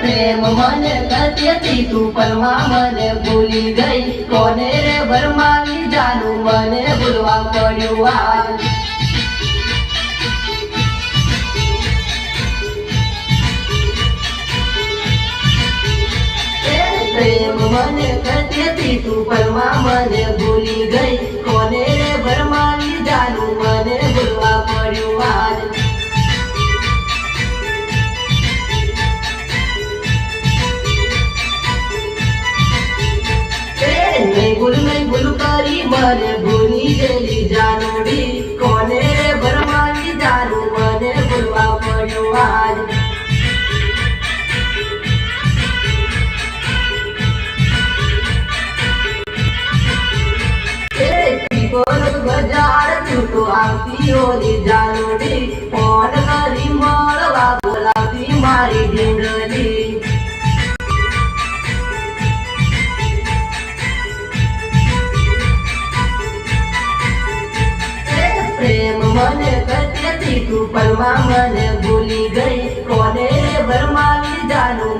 પ્રેમ મને કરતી હતી તું પલમાં મને ભૂલી ગઈ કોને રે ભરમાવી જાનું મને ભૂલવા પડ્યું આજ પ્રેમ મને કરતી હતી તું પલમાં મને ભૂલી ગઈ કોને રે ભરમાવી જાનું મને ભૂલવા પડ્યું આજ નહીં ભૂલ કરી મને ભૂલી ગયેલી જાનુડી કોને રે ભરમાવી જાનું મને ભૂલવા પડ્યું આજ બજાર છૂટો આવતી ઓલી જાનુડી ફોન કરી મળવા બોલાવતી મારી ઢીંગલી પ્રેમ મને કરતી હતી તું પલમાં મને ભૂલી ગઈ કોને ભરમાવી જાનું